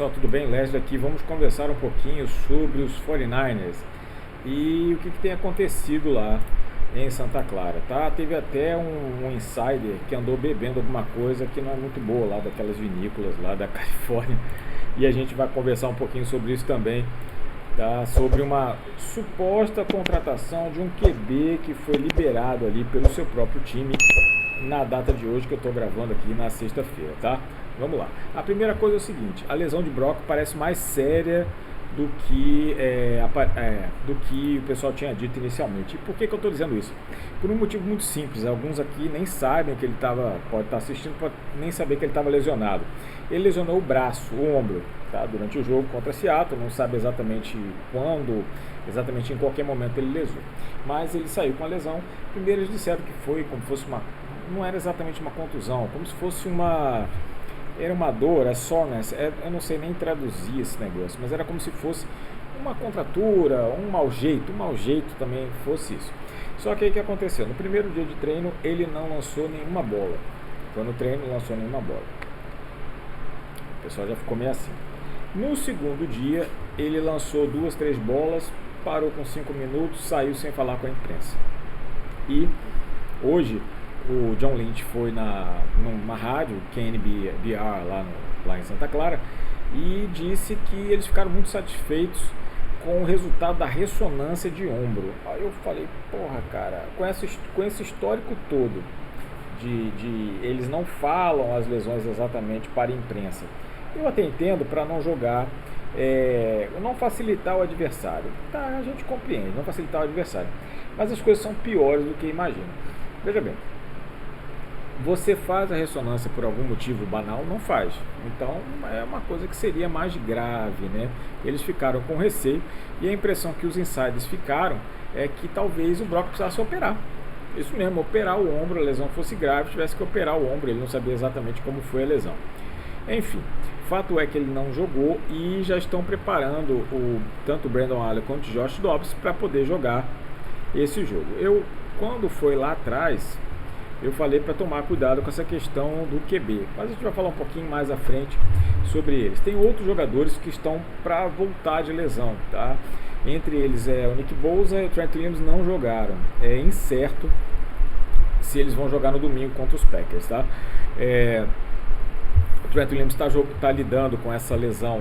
pessoal, tudo bem? Leslie aqui. Vamos conversar um pouquinho sobre os 49ers e o que tem acontecido lá em Santa Clara, tá? Teve até um insider que andou bebendo alguma coisa que não é muito boa lá daquelas vinícolas lá da Califórnia, e a gente vai conversar um pouquinho sobre isso também, tá? Sobre uma suposta contratação de um QB que foi liberado ali pelo seu próprio time na data de hoje, que eu estou gravando aqui na sexta-feira, tá? Vamos lá. A primeira coisa é o seguinte: a lesão de Brock parece mais séria do que o pessoal tinha dito inicialmente. E por que eu estou dizendo isso? Por um motivo muito simples. Alguns aqui nem sabem que ele pode estar assistindo, pode nem saber que ele estava lesionado. Ele lesionou o braço, o ombro, tá? Durante o jogo contra Seattle. Não sabe exatamente quando, exatamente em qualquer momento ele lesou. Mas ele saiu com a lesão. Primeiro eles disseram que foi como se fosse não era exatamente uma contusão, como se fosse era uma dor, a soreness, eu não sei nem traduzir esse negócio, mas era como se fosse uma contratura, um mau jeito também fosse isso. Só que aí o que aconteceu? No primeiro dia de treino ele não lançou nenhuma bola. Foi no treino, não lançou nenhuma bola. O pessoal já ficou meio assim. No segundo dia ele lançou 2, 3 bolas, parou com 5 minutos, saiu sem falar com a imprensa. E hoje o John Lynch foi numa rádio, KNBR, lá em Santa Clara, e disse que eles ficaram muito satisfeitos com o resultado da ressonância de ombro. Aí eu falei, porra, cara, com esse histórico todo de eles não falam as lesões exatamente para a imprensa. Eu até entendo, para não jogar, não facilitar o adversário. Tá, a gente compreende, não facilitar o adversário. Mas as coisas são piores do que imagina. Veja bem, você faz a ressonância por algum motivo banal? Não faz. Então é uma coisa que seria mais grave, né? Eles ficaram com receio, e a impressão que os insiders ficaram é que talvez o Brock precisasse operar. Isso mesmo, operar o ombro, a lesão fosse grave, tivesse que operar o ombro, ele não sabia exatamente como foi a lesão. Enfim, fato é que ele não jogou e já estão preparando tanto o Brandon Allen quanto o Josh Dobbs para poder jogar esse jogo. Quando foi lá atrás, eu falei para tomar cuidado com essa questão do QB, mas a gente vai falar um pouquinho mais à frente sobre eles. Tem outros jogadores que estão para voltar de lesão, tá? Entre eles o Nick Bosa e o Trent Williams não jogaram. É incerto se eles vão jogar no domingo contra os Packers, tá? O Trent Williams está lidando com essa lesão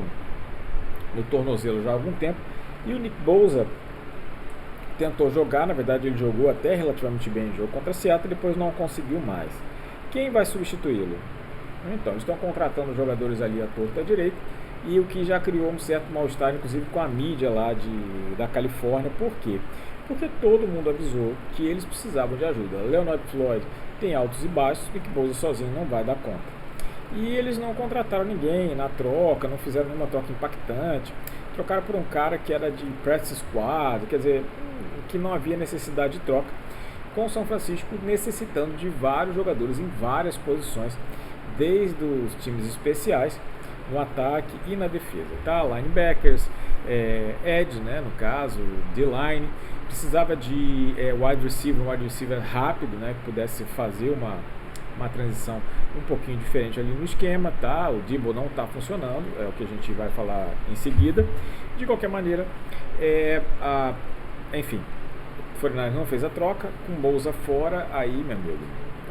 no tornozelo já há algum tempo, e o Nick Bosa tentou jogar, na verdade ele jogou até relativamente bem em jogo contra Seattle, depois não conseguiu mais. Quem vai substituí-lo? Então, estão contratando jogadores ali à torta e à direita, e o que já criou um certo mal-estar, inclusive com a mídia lá da Califórnia. Por quê? Porque todo mundo avisou que eles precisavam de ajuda. Leonard Floyd tem altos e baixos, Nick Bosa sozinho não vai dar conta. E eles não contrataram ninguém na troca, não fizeram nenhuma troca impactante. Trocaram por um cara que era de practice squad, quer dizer, que não havia necessidade de troca, com o São Francisco necessitando de vários jogadores em várias posições, desde os times especiais, no ataque e na defesa, tá? Linebackers, edge, né, no caso, D-line, precisava de um wide receiver rápido, né, que pudesse fazer uma transição um pouquinho diferente ali no esquema, tá? O Debo não está funcionando, é o que a gente vai falar em seguida. De qualquer maneira, enfim, o 49ers não fez a troca, com Bosa fora, aí, meu amigo,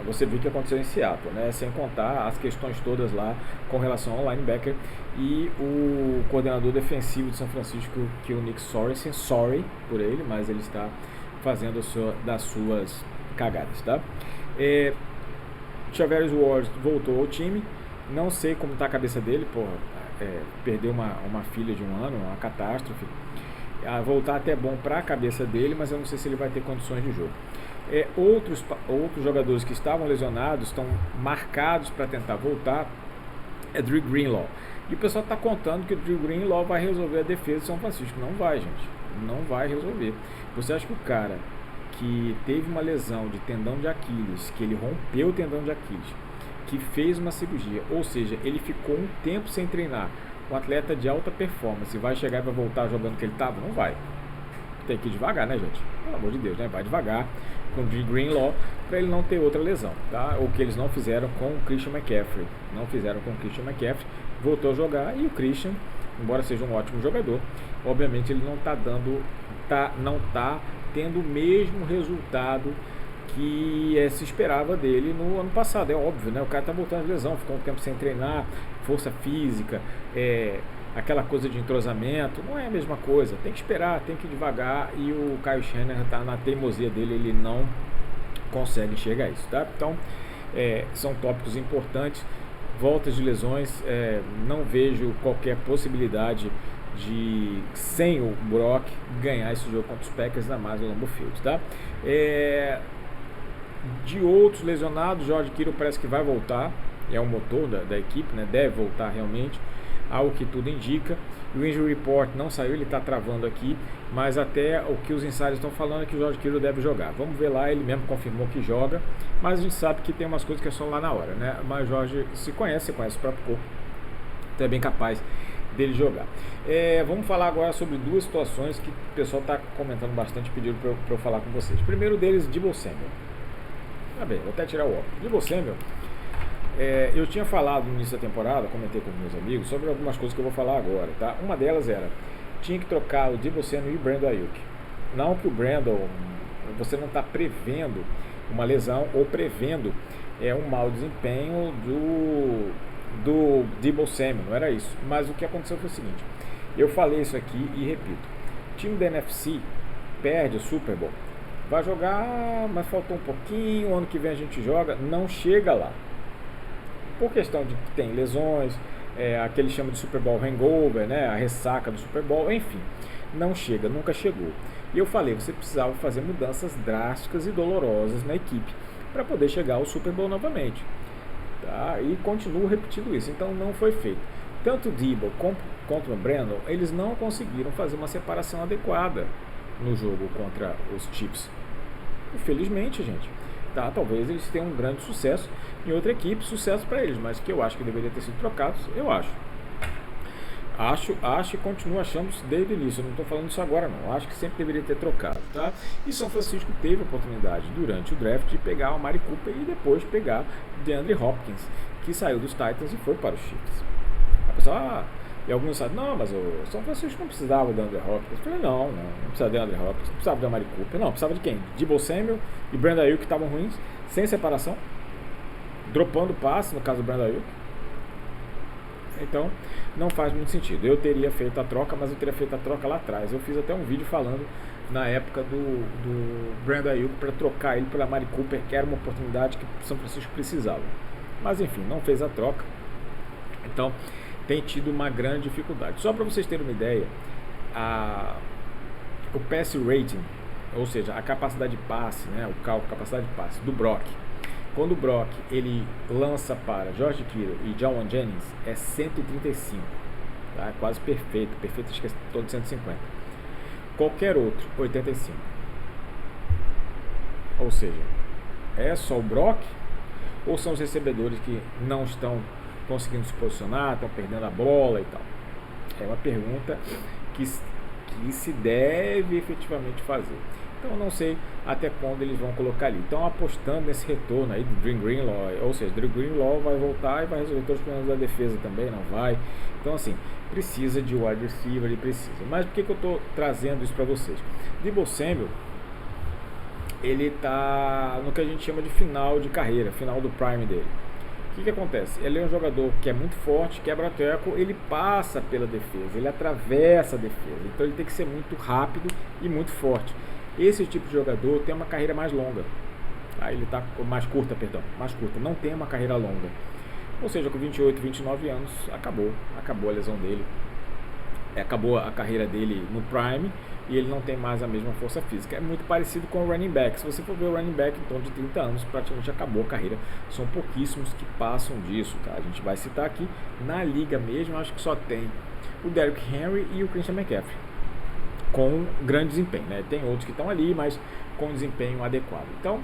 você viu o que aconteceu em Seattle, né? Sem contar as questões todas lá com relação ao linebacker e o coordenador defensivo de São Francisco, que é o Nick Sorensen, sorry por ele, mas ele está fazendo das suas cagadas, tá? Chavez Ward voltou ao time, não sei como está a cabeça dele, perdeu uma filha de 1 ano, uma catástrofe. Voltar até é bom para a cabeça dele, mas eu não sei se ele vai ter condições de jogo. Outros jogadores que estavam lesionados estão marcados para tentar voltar. Drew Greenlaw, e o pessoal está contando que o Drew Greenlaw vai resolver a defesa de São Francisco. Não vai, gente, não vai resolver. Você acha que o cara que teve uma lesão de tendão de Aquiles, que ele rompeu o tendão de Aquiles, que fez uma cirurgia, ou seja, ele ficou um tempo sem treinar, um atleta de alta performance, vai chegar e vai voltar jogando que ele estava? Não vai. Tem que ir devagar, né, gente? Pelo amor de Deus, né? Vai devagar com o Greenlaw para ele não ter outra lesão, tá? O que eles não fizeram com o Christian McCaffrey. Não fizeram com o Christian McCaffrey, voltou a jogar, e o Christian, embora seja um ótimo jogador, obviamente ele não está tendo o mesmo resultado que se esperava dele no ano passado. É óbvio, né? O cara está voltando de lesão, ficou um tempo sem treinar, força física, aquela coisa de entrosamento, não é a mesma coisa. Tem que esperar, tem que ir devagar, e o Kyle Shanahan está na teimosia dele, ele não consegue enxergar isso, tá? Então, são tópicos importantes. Voltas de lesões, não vejo qualquer possibilidade de, sem o Brock, ganhar esse jogo contra os Packers na mais do Lambeau Field, tá? De outros lesionados, George Kittle parece que vai voltar, é o motor da equipe, né? Deve voltar realmente, ao que tudo indica. O injury report não saiu, ele está travando aqui, mas até o que os insiders estão falando é que o George Kittle deve jogar. Vamos ver lá, ele mesmo confirmou que joga, mas a gente sabe que tem umas coisas que é só lá na hora, né? Mas o Jorge se conhece o próprio corpo, então é bem capaz dele jogar. Vamos falar agora sobre duas situações que o pessoal está comentando bastante, pedindo para eu falar com vocês. O primeiro deles, Deebo Samuel. Tá bem, vou até tirar o óculos. Deebo Samuel, eu tinha falado no início da temporada, comentei com meus amigos sobre algumas coisas que eu vou falar agora, tá? Uma delas era, tinha que trocar o Deebo Samuel e o Brandon Ayuk. Não que o Brandon, você não está prevendo uma lesão ou prevendo um mau desempenho do Deebo Samuel, não era isso. Mas o que aconteceu foi o seguinte, eu falei isso aqui e repito, o time da NFC perde o Super Bowl, vai jogar, mas faltou um pouquinho, ano que vem a gente joga, não chega lá. Por questão de que tem lesões, aquele chama de Super Bowl hangover, né, a ressaca do Super Bowl, enfim, não chega, nunca chegou. E eu falei, você precisava fazer mudanças drásticas e dolorosas na equipe para poder chegar ao Super Bowl novamente. Tá? E continuo repetindo isso, então não foi feito. Tanto o Deebo contra o Brandon, eles não conseguiram fazer uma separação adequada no jogo contra os Chiefs. Infelizmente, gente. Tá, talvez eles tenham um grande sucesso em outra equipe, sucesso para eles, mas que eu acho que deveria ter sido trocados, eu acho e continuo achando isso desde o início, eu não estou falando isso agora não, acho que sempre deveria ter trocado, tá? E São Francisco teve a oportunidade durante o draft de pegar o Amari Cooper e depois pegar DeAndre Hopkins, que saiu dos Titans e foi para os Chiefs. A pessoa, e alguns sabem, não, mas o São Francisco não precisava do DeAndre Hopkins. Eu falei, não precisava de DeAndre Hopkins, não precisava de Amari Cooper, não, precisava de quem? Deebo Samuel e Brandon Ayuk, que estavam ruins, sem separação, dropando passe, no caso do Brandon Ayuk. Então, não faz muito sentido. Eu teria feito a troca, mas eu teria feito a troca lá atrás. Eu fiz até um vídeo falando na época do Brandon Ayuk para trocar ele pela Amari Cooper, que era uma oportunidade que o São Francisco precisava. Mas enfim, não fez a troca. Então, tem tido uma grande dificuldade. Só para vocês terem uma ideia, o pass rating, ou seja, a capacidade de passe, né, o cálculo capacidade de passe do Brock, quando o Brock ele lança para George Kittle e Jawan Jennings, é 135, tá? É quase perfeito, acho que é todo 150. Qualquer outro, 85. Ou seja, é só o Brock ou são os recebedores que não estão conseguindo se posicionar, estão perdendo a bola e tal? É uma pergunta que se deve efetivamente fazer. Então eu não sei até quando eles vão colocar ali. Então apostando nesse retorno aí do Drew Greenlaw, ou seja, Drew Greenlaw vai voltar e vai resolver todos os problemas da defesa também, não vai. Então assim, precisa de wide receiver, ele precisa. Mas por que eu estou trazendo isso para vocês? Deebo Samuel, ele está no que a gente chama de final de carreira, final do prime dele. O que acontece? Ele é um jogador que é muito forte, quebra teco, ele passa pela defesa, ele atravessa a defesa. Então ele tem que ser muito rápido e muito forte. Esse tipo de jogador tem uma carreira mais longa. Ele está mais curta, não tem uma carreira longa. Ou seja, com 28, 29 anos, acabou a lesão dele. Acabou a carreira dele no prime e ele não tem mais a mesma força física. É muito parecido com o running back. Se você for ver o running back em torno de 30 anos, praticamente acabou a carreira. São pouquíssimos que passam disso, tá? A gente vai citar aqui, na liga mesmo, acho que só tem o Derrick Henry e o Christian McCaffrey com grande desempenho, né? Tem outros que estão ali, mas com desempenho adequado. Então,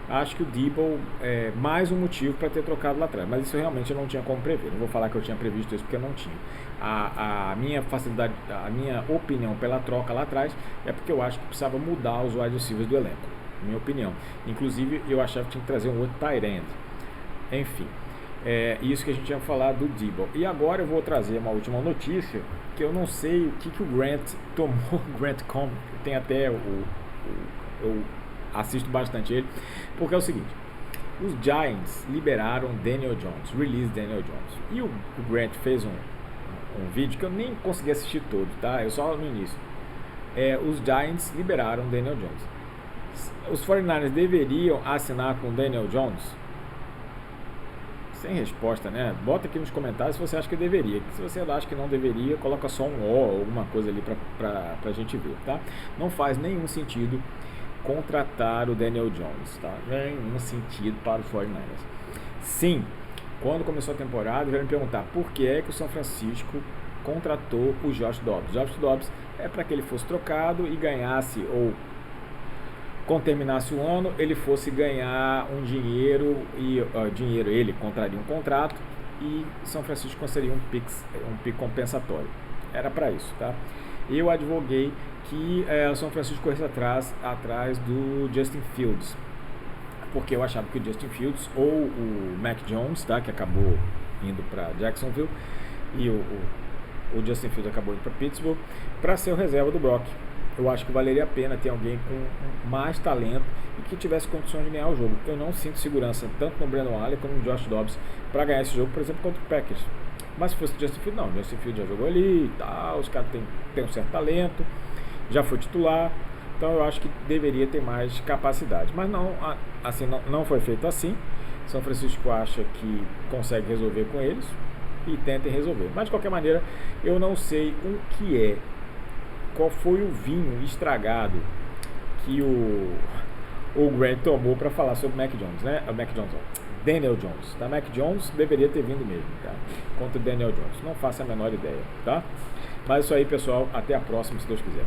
acho que o Deebo é mais um motivo para ter trocado lá atrás, mas isso realmente eu não tinha como prever. Não vou falar que eu tinha previsto isso porque eu não tinha. A minha facilidade, a minha opinião pela troca lá atrás é porque eu acho que precisava mudar os wide receivers do elenco, minha opinião. Inclusive eu achava que tinha que trazer um outro tight end. Enfim, Isso que a gente ia falar do Debo. E agora eu vou trazer uma última notícia, que eu não sei o que o Grant tomou. Grant Com tem até eu assisto bastante ele, porque é o seguinte: os Giants liberaram Daniel Jones, release Daniel Jones, e o Grant fez um vídeo que eu nem consegui assistir todo, tá? Eu só no início. Os Giants liberaram Daniel Jones. Os 49ers deveriam assinar com Daniel Jones? Sem resposta, né? Bota aqui nos comentários se você acha que deveria. Se você acha que não deveria, coloca só um O ou alguma coisa ali pra gente ver, tá? Não faz nenhum sentido contratar o Daniel Jones, tá? Nenhum sentido para os 49ers. Sim, quando começou a temporada, vieram me perguntar por que é que o São Francisco contratou o Josh Dobbs. Josh Dobbs é para que ele fosse trocado e ganhasse, ou quando terminasse o ano, ele fosse ganhar um dinheiro, ele contraria um contrato e São Francisco conseguiria um pick compensatório. Era para isso, tá? Eu advoguei que o São Francisco corresse atrás do Justin Fields, porque eu achava que o Justin Fields ou o Mac Jones, tá, que acabou indo para Jacksonville, e o Justin Fields acabou indo para Pittsburgh, para ser o reserva do Brock. Eu acho que valeria a pena ter alguém com mais talento e que tivesse condições de ganhar o jogo. Eu não sinto segurança tanto no Brandon Allen como no Josh Dobbs para ganhar esse jogo, por exemplo, contra o Packers. Mas se fosse o Justin Fields, não. O Justin Fields já jogou ali e tal, os caras têm um certo talento, já foi titular, então eu acho que deveria ter mais capacidade. Mas não, assim, não foi feito assim. São Francisco acha que consegue resolver com eles e tentem resolver. Mas de qualquer maneira, eu não sei qual foi o vinho estragado que o Grant tomou para falar sobre o Mac Jones, né? Daniel Jones, tá? Mac Jones deveria ter vindo mesmo, tá? Contra o Daniel Jones. Não faço a menor ideia, tá? Mas isso aí, pessoal. Até a próxima, se Deus quiser.